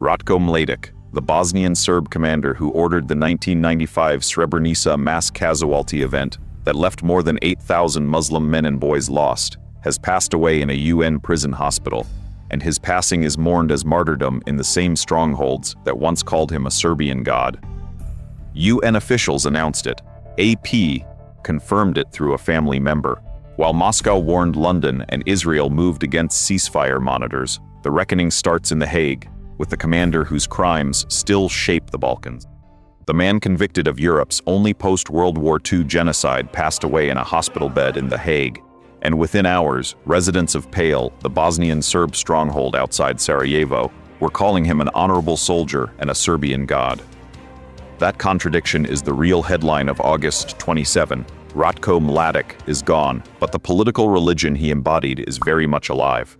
Ratko Mladic, the Bosnian Serb commander who ordered the 1995 Srebrenica mass casualty event that left more than 8,000 Muslim men and boys lost, has passed away in a UN prison hospital, and his passing is mourned as martyrdom in the same strongholds that once called him a Serbian god. UN officials announced it. AP confirmed it through a family member. While Moscow warned London and Israel moved against ceasefire monitors, the reckoning starts in The Hague, with the commander whose crimes still shape the Balkans. The man convicted of Europe's only post-World War II genocide passed away in a hospital bed in The Hague, and within hours, residents of Pale, the Bosnian Serb stronghold outside Sarajevo, were calling him an honorable soldier and a Serbian god. That contradiction is the real headline of August 27. Ratko Mladic is gone, but the political religion he embodied is very much alive.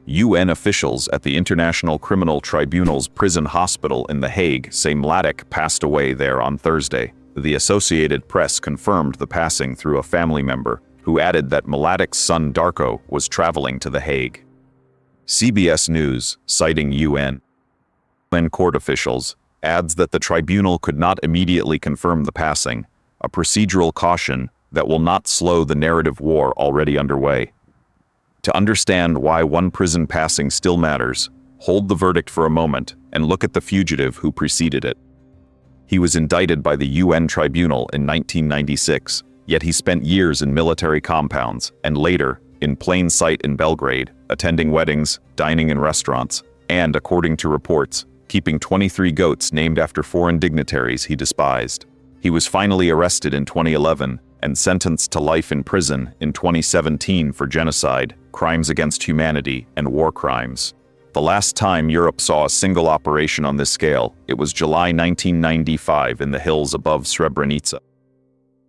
UN officials at the International Criminal Tribunal's prison hospital in The Hague say Mladic passed away there on Thursday. The Associated Press confirmed the passing through a family member, who added that Mladic's son Darko was traveling to The Hague. CBS News, citing UN court officials, adds that the tribunal could not immediately confirm the passing, a procedural caution that will not slow the narrative war already underway. To understand why one prison passing still matters, hold the verdict for a moment and look at the fugitive who preceded it. He was indicted by the UN tribunal in 1996, yet he spent years in military compounds and later, in plain sight in Belgrade, attending weddings, dining in restaurants, and, according to reports, keeping 23 goats named after foreign dignitaries he despised. He was finally arrested in 2011 and sentenced to life in prison in 2017 for genocide, crimes against humanity, and war crimes. The last time Europe saw a single operation on this scale, it was July 1995 in the hills above Srebrenica.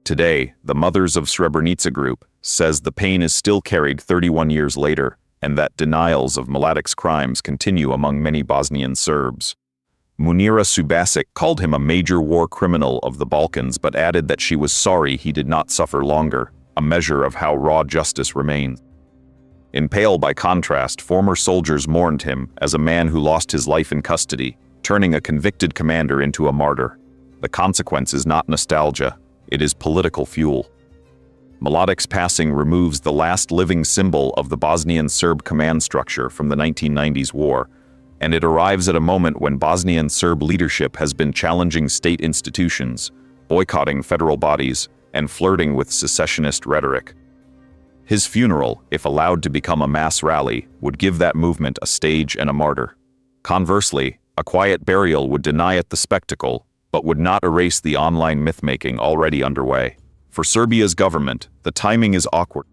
Today, the Mothers of Srebrenica group says the pain is still carried 31 years later, and that denials of Mladic's crimes continue among many Bosnian Serbs. Munira Subasic called him a major war criminal of the Balkans but added that she was sorry he did not suffer longer, a measure of how raw justice remains. In Pale, by contrast, former soldiers mourned him as a man who lost his life in custody, turning a convicted commander into a martyr. The consequence is not nostalgia, it is political fuel. Mladic's passing removes the last living symbol of the Bosnian Serb command structure from the 1990s war, and it arrives at a moment when Bosnian Serb leadership has been challenging state institutions, boycotting federal bodies, and flirting with secessionist rhetoric. His funeral, if allowed to become a mass rally, would give that movement a stage and a martyr. Conversely, a quiet burial would deny it the spectacle, but would not erase the online myth-making already underway. For Serbia's government, the timing is awkward.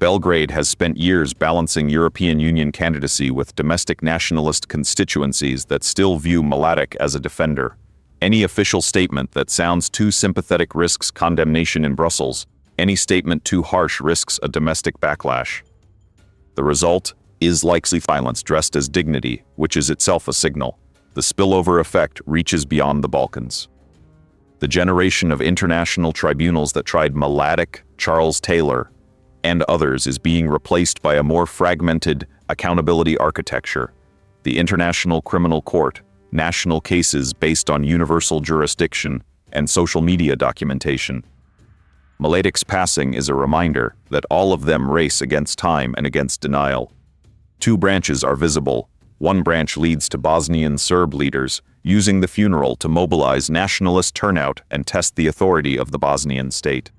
Belgrade has spent years balancing European Union candidacy with domestic nationalist constituencies that still view Mladic as a defender. Any official statement that sounds too sympathetic risks condemnation in Brussels. Any statement too harsh risks a domestic backlash. The result is likely violence dressed as dignity, which is itself a signal. The spillover effect reaches beyond the Balkans. The generation of international tribunals that tried Mladic, Charles Taylor, and others is being replaced by a more fragmented accountability architecture. The International Criminal Court, national cases based on universal jurisdiction, and social media documentation. Mladic's passing is a reminder that all of them race against time and against denial. Two branches are visible. One branch leads to Bosnian Serb leaders using the funeral to mobilize nationalist turnout and test the authority of the Bosnian state.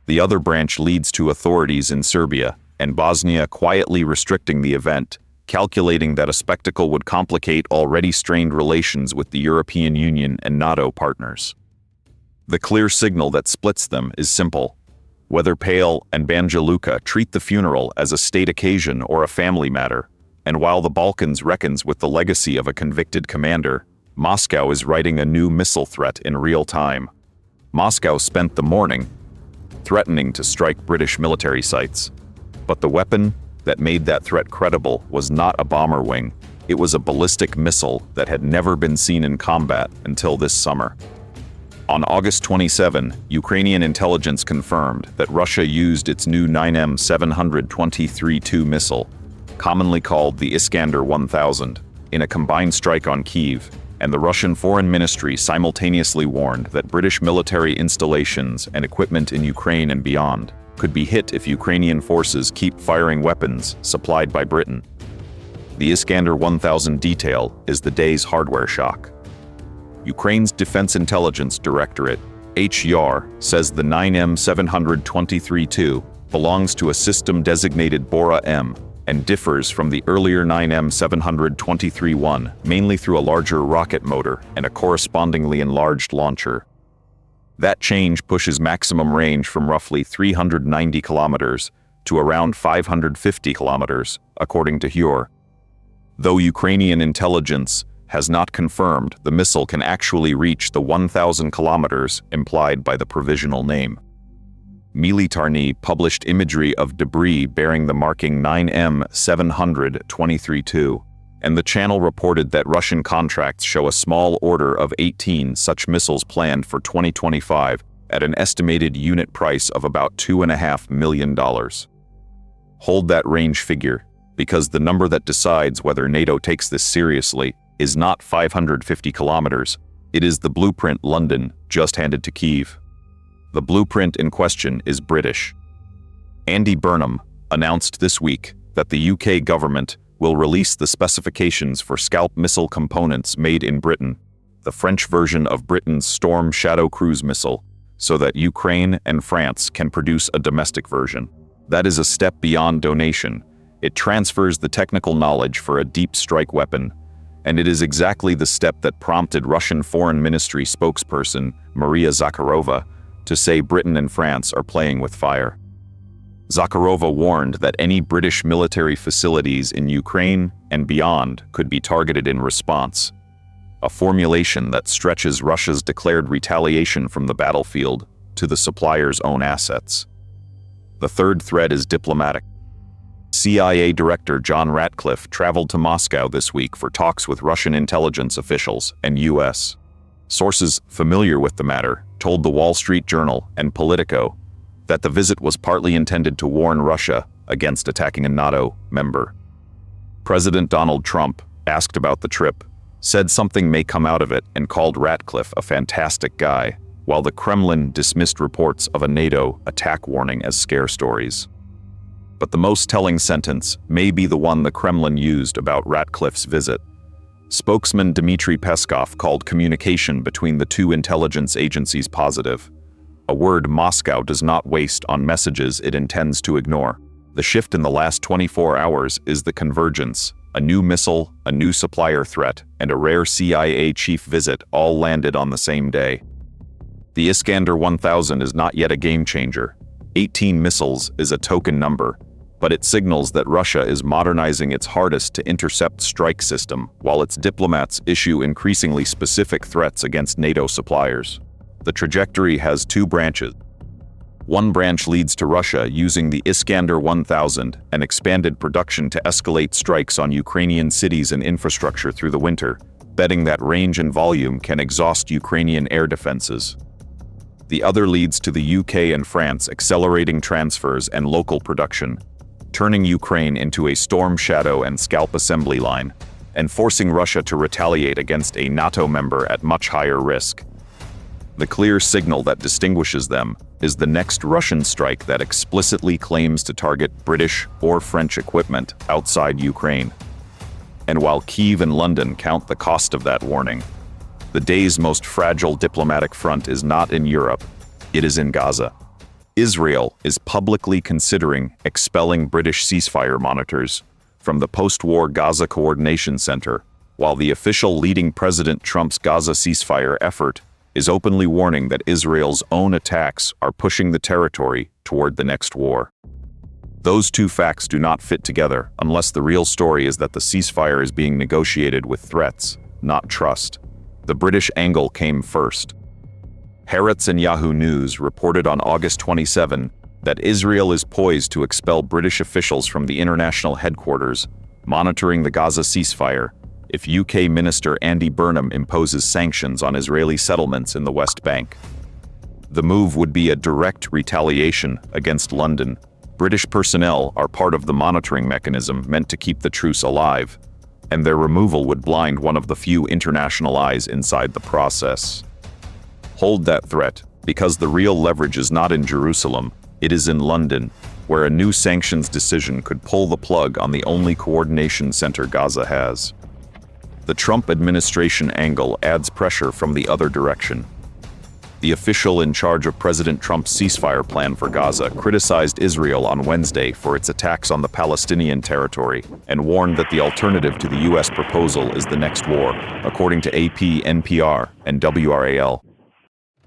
The other branch leads to authorities in Serbia and Bosnia quietly restricting the event, calculating that a spectacle would complicate already strained relations with the European Union and NATO partners. The clear signal that splits them is simple. Whether Pale and Banja Luka treat the funeral as a state occasion or a family matter, and while the Balkans reckons with the legacy of a convicted commander, Moscow is writing a new missile threat in real time. Moscow spent the morning threatening to strike British military sites. But the weapon that made that threat credible was not a bomber wing. It was a ballistic missile that had never been seen in combat until this summer. On August 27, Ukrainian intelligence confirmed that Russia used its new 9M723-2 missile, commonly called the Iskander 1000, in a combined strike on Kyiv, and the Russian Foreign Ministry simultaneously warned that British military installations and equipment in Ukraine and beyond could be hit if Ukrainian forces keep firing weapons supplied by Britain. The Iskander 1000 detail is the day's hardware shock. Ukraine's Defense Intelligence Directorate, HYAR, says the 9M723-2 belongs to a system designated Bora-M and differs from the earlier 9M723-1 mainly through a larger rocket motor and a correspondingly enlarged launcher. That change pushes maximum range from roughly 390 kilometers to around 550 kilometers, according to HYAR. Though Ukrainian intelligence has not confirmed the missile can actually reach the 1,000 kilometers implied by the provisional name. Militarny published imagery of debris bearing the marking 9M723-2, and the channel reported that Russian contracts show a small order of 18 such missiles planned for 2025 at an estimated unit price of about $2.5 million. Hold that range figure, because the number that decides whether NATO takes this seriously is not 550 kilometers, it is the blueprint London just handed to Kyiv. The blueprint in question is British. Andy Burnham announced this week that the UK government will release the specifications for Scalp missile components made in Britain, the French version of Britain's Storm Shadow cruise missile, so that Ukraine and France can produce a domestic version. That is a step beyond donation. It transfers the technical knowledge for a deep strike weapon, and it is exactly the step that prompted Russian Foreign Ministry spokesperson Maria Zakharova to say Britain and France are playing with fire. Zakharova warned that any British military facilities in Ukraine and beyond could be targeted in response, a formulation that stretches Russia's declared retaliation from the battlefield to the supplier's own assets. The third thread is diplomatic. CIA Director John Ratcliffe traveled to Moscow this week for talks with Russian intelligence officials and U.S. Sources familiar with the matter told the Wall Street Journal and Politico that the visit was partly intended to warn Russia against attacking a NATO member. President Donald Trump, asked about the trip, said something may come out of it and called Ratcliffe a fantastic guy, while the Kremlin dismissed reports of a NATO attack warning as scare stories. But the most telling sentence may be the one the Kremlin used about Ratcliffe's visit. Spokesman Dmitry Peskov called communication between the two intelligence agencies positive, a word Moscow does not waste on messages it intends to ignore. The shift in the last 24 hours is the convergence. A new missile, a new supplier threat, and a rare CIA chief visit all landed on the same day. The Iskander 1000 is not yet a game changer. 18 missiles is a token number, but it signals that Russia is modernizing its hardest to intercept strike system while its diplomats issue increasingly specific threats against NATO suppliers. The trajectory has two branches. One branch leads to Russia using the Iskander 1000 and expanded production to escalate strikes on Ukrainian cities and infrastructure through the winter, betting that range and volume can exhaust Ukrainian air defenses. The other leads to the UK and France accelerating transfers and local production, turning Ukraine into a Storm Shadow and Scalp assembly line, and forcing Russia to retaliate against a NATO member at much higher risk. The clear signal that distinguishes them is the next Russian strike that explicitly claims to target British or French equipment outside Ukraine. And while Kyiv and London count the cost of that warning, the day's most fragile diplomatic front is not in Europe, it is in Gaza. Israel is publicly considering expelling British ceasefire monitors from the post-war Gaza Coordination Center, while the official leading President Trump's Gaza ceasefire effort is openly warning that Israel's own attacks are pushing the territory toward the next war. Those two facts do not fit together unless the real story is that the ceasefire is being negotiated with threats, not trust. The British angle came first. Haaretz and Yahoo News reported on August 27 that Israel is poised to expel British officials from the international headquarters monitoring the Gaza ceasefire if UK Minister Andy Burnham imposes sanctions on Israeli settlements in the West Bank. The move would be a direct retaliation against London. British personnel are part of the monitoring mechanism meant to keep the truce alive, and their removal would blind one of the few international eyes inside the process. Hold that threat, because the real leverage is not in Jerusalem, it is in London, where a new sanctions decision could pull the plug on the only coordination center Gaza has. The Trump administration angle adds pressure from the other direction. The official in charge of President Trump's ceasefire plan for Gaza criticized Israel on Wednesday for its attacks on the Palestinian territory and warned that the alternative to the U.S. proposal is the next war, according to AP, NPR, and WRAL.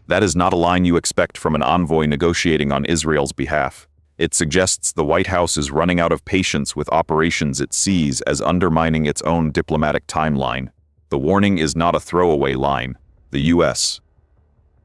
That is not a line you expect from an envoy negotiating on Israel's behalf. It suggests the White House is running out of patience with operations it sees as undermining its own diplomatic timeline. The warning is not a throwaway line. The U.S.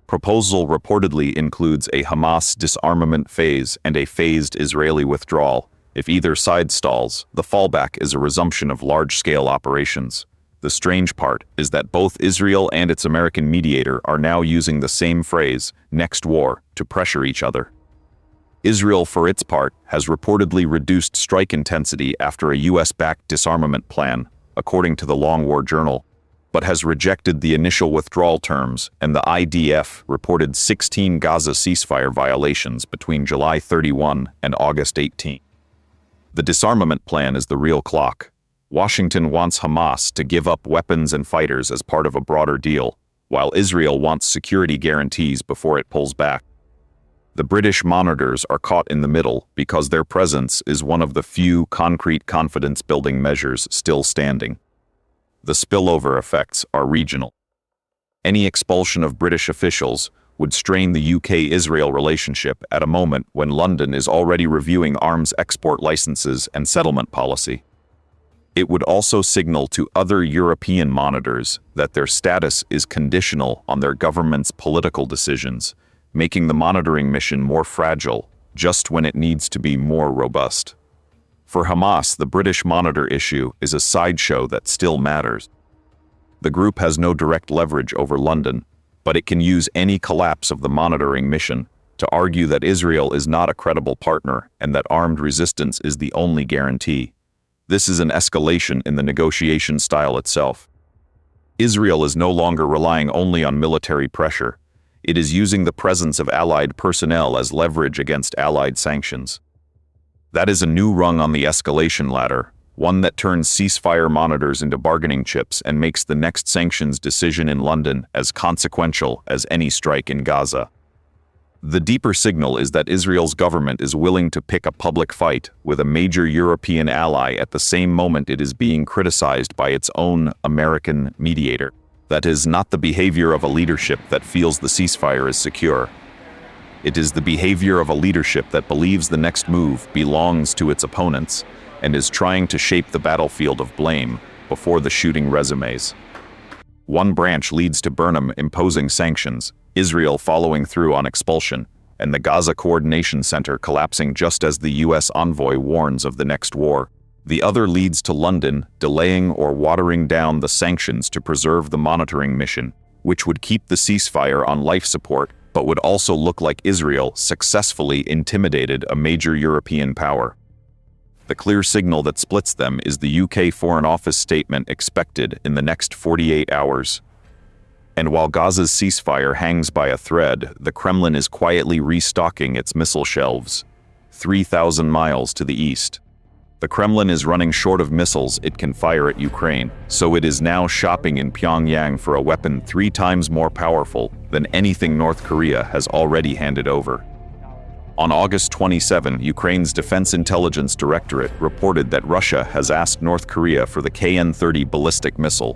proposal reportedly includes a Hamas disarmament phase and a phased Israeli withdrawal. If either side stalls, the fallback is a resumption of large-scale operations. The strange part is that both Israel and its American mediator are now using the same phrase, next war, to pressure each other. Israel, for its part, has reportedly reduced strike intensity after a U.S.-backed disarmament plan, according to the Long War Journal, but has rejected the initial withdrawal terms, and the IDF reported 16 Gaza ceasefire violations between July 31 and August 18. The disarmament plan is the real clock. Washington wants Hamas to give up weapons and fighters as part of a broader deal, while Israel wants security guarantees before it pulls back. The British monitors are caught in the middle because their presence is one of the few concrete confidence-building measures still standing. The spillover effects are regional. Any expulsion of British officials would strain the UK-Israel relationship at a moment when London is already reviewing arms export licenses and settlement policy. It would also signal to other European monitors that their status is conditional on their government's political decisions, making the monitoring mission more fragile just when it needs to be more robust. For Hamas, the British monitor issue is a sideshow that still matters. The group has no direct leverage over London, but it can use any collapse of the monitoring mission to argue that Israel is not a credible partner and that armed resistance is the only guarantee. This is an escalation in the negotiation style itself. Israel is no longer relying only on military pressure. It is using the presence of Allied personnel as leverage against Allied sanctions. That is a new rung on the escalation ladder, one that turns ceasefire monitors into bargaining chips and makes the next sanctions decision in London as consequential as any strike in Gaza. The deeper signal is that Israel's government is willing to pick a public fight with a major European ally at the same moment it is being criticized by its own American mediator. That is not the behavior of a leadership that feels the ceasefire is secure. It is the behavior of a leadership that believes the next move belongs to its opponents and is trying to shape the battlefield of blame before the shooting resumes. One branch leads to Burnham imposing sanctions, Israel following through on expulsion, and the Gaza Coordination Center collapsing just as the U.S. envoy warns of the next war. The other leads to London delaying or watering down the sanctions to preserve the monitoring mission, which would keep the ceasefire on life support, but would also look like Israel successfully intimidated a major European power. The clear signal that splits them is the UK Foreign Office statement expected in the next 48 hours. And while Gaza's ceasefire hangs by a thread, the Kremlin is quietly restocking its missile shelves, 3,000 miles to the east. The Kremlin is running short of missiles it can fire at Ukraine, so it is now shopping in Pyongyang for a weapon 3 times more powerful than anything North Korea has already handed over. On August 27, Ukraine's Defense Intelligence Directorate reported that Russia has asked North Korea for the KN-30 ballistic missile,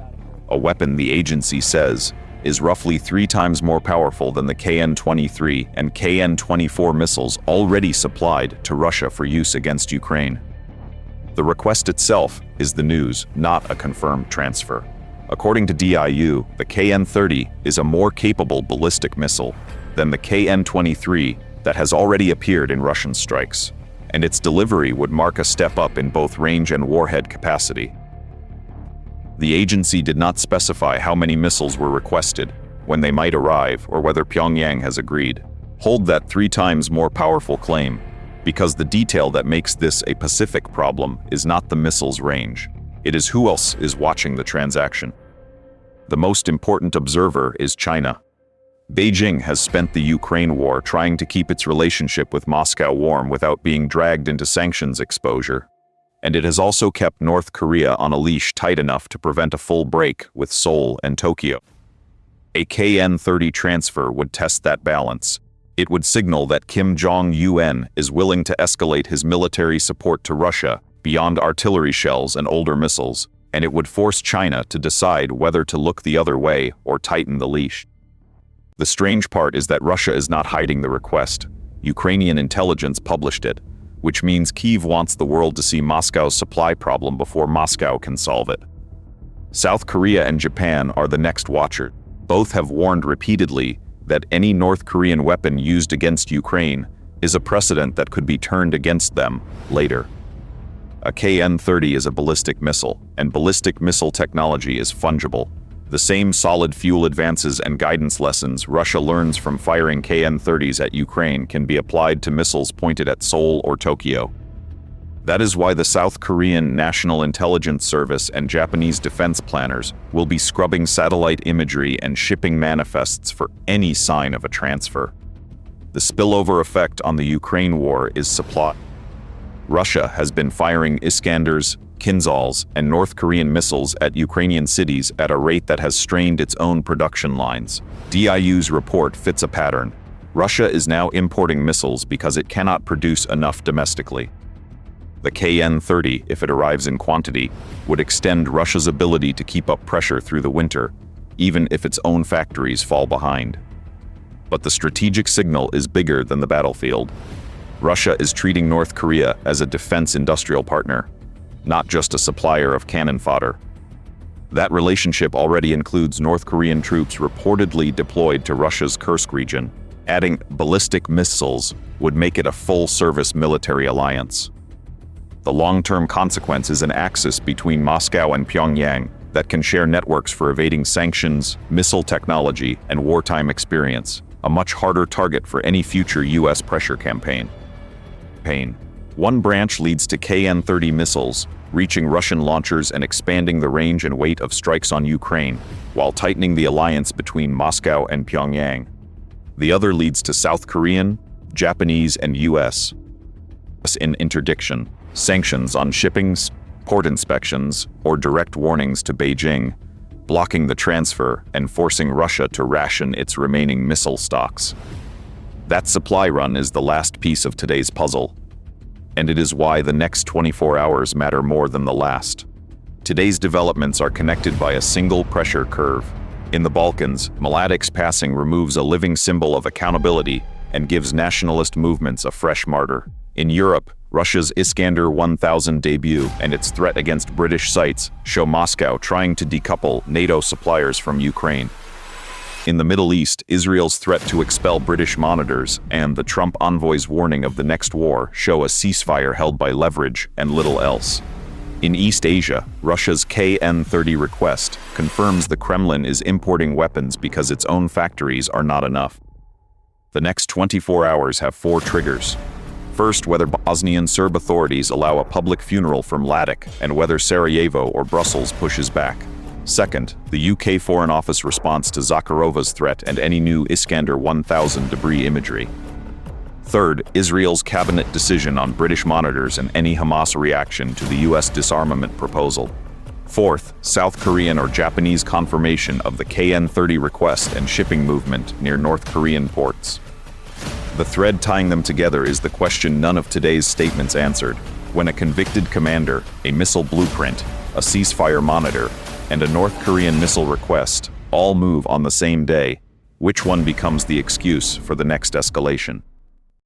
a weapon the agency says is roughly 3 times more powerful than the KN-23 and KN-24 missiles already supplied to Russia for use against Ukraine. The request itself is the news, not a confirmed transfer. According to DIU, the KN-30 is a more capable ballistic missile than the KN-23 that has already appeared in Russian strikes, and its delivery would mark a step up in both range and warhead capacity. The agency did not specify how many missiles were requested, when they might arrive, or whether Pyongyang has agreed. Hold that 3 times more powerful claim, because the detail that makes this a Pacific problem is not the missile's range. It is who else is watching the transaction. The most important observer is China. Beijing has spent the Ukraine war trying to keep its relationship with Moscow warm without being dragged into sanctions exposure. And it has also kept North Korea on a leash tight enough to prevent a full break with Seoul and Tokyo. A KN-30 transfer would test that balance. It would signal that Kim Jong-un is willing to escalate his military support to Russia beyond artillery shells and older missiles, and it would force China to decide whether to look the other way or tighten the leash. The strange part is that Russia is not hiding the request. Ukrainian intelligence published it, which means Kyiv wants the world to see Moscow's supply problem before Moscow can solve it. South Korea and Japan are the next watcher. Both have warned repeatedly that any North Korean weapon used against Ukraine is a precedent that could be turned against them later. A KN-30 is a ballistic missile, and ballistic missile technology is fungible. The same solid fuel advances and guidance lessons Russia learns from firing KN-30s at Ukraine can be applied to missiles pointed at Seoul or Tokyo. That is why the South Korean National Intelligence Service and Japanese defense planners will be scrubbing satellite imagery and shipping manifests for any sign of a transfer. The spillover effect on the Ukraine war is supply. Russia has been firing Iskanders, Kinzhals, and North Korean missiles at Ukrainian cities at a rate that has strained its own production lines. DIU's report fits a pattern. Russia is now importing missiles because it cannot produce enough domestically. The KN-30, if it arrives in quantity, would extend Russia's ability to keep up pressure through the winter, even if its own factories fall behind. But the strategic signal is bigger than the battlefield. Russia is treating North Korea as a defense industrial partner, not just a supplier of cannon fodder. That relationship already includes North Korean troops reportedly deployed to Russia's Kursk region. Adding ballistic missiles would make it a full-service military alliance. The long-term consequence is an axis between Moscow and Pyongyang that can share networks for evading sanctions, missile technology, and wartime experience, a much harder target for any future U.S. pressure campaign. One branch leads to KN-30 missiles, reaching Russian launchers and expanding the range and weight of strikes on Ukraine, while tightening the alliance between Moscow and Pyongyang. The other leads to South Korean, Japanese, and U.S. in interdiction, sanctions on shippings, port inspections, or direct warnings to Beijing, blocking the transfer and forcing Russia to ration its remaining missile stocks. That supply run is the last piece of today's puzzle, and it is why the next 24 hours matter more than the last. Today's developments are connected by a single pressure curve. In the Balkans, Mladic's passing removes a living symbol of accountability and gives nationalist movements a fresh martyr. In Europe, Russia's Iskander 1000 debut and its threat against British sites show Moscow trying to decouple NATO suppliers from Ukraine. In the Middle East, Israel's threat to expel British monitors and the Trump envoy's warning of the next war show a ceasefire held by leverage and little else. In East Asia, Russia's KN-30 request confirms the Kremlin is importing weapons because its own factories are not enough. The next 24 hours have 4 triggers. First, whether Bosnian Serb authorities allow a public funeral for Mladic and whether Sarajevo or Brussels pushes back. Second, the UK Foreign Office response to Zakharova's threat and any new Iskander 1000 debris imagery. Third, Israel's cabinet decision on British monitors and any Hamas reaction to the US disarmament proposal. Fourth, South Korean or Japanese confirmation of the KN-30 request and shipping movement near North Korean ports. The thread tying them together is the question none of today's statements answered. When a convicted commander, a missile blueprint, a ceasefire monitor, and a North Korean missile request all move on the same day, which one becomes the excuse for the next escalation?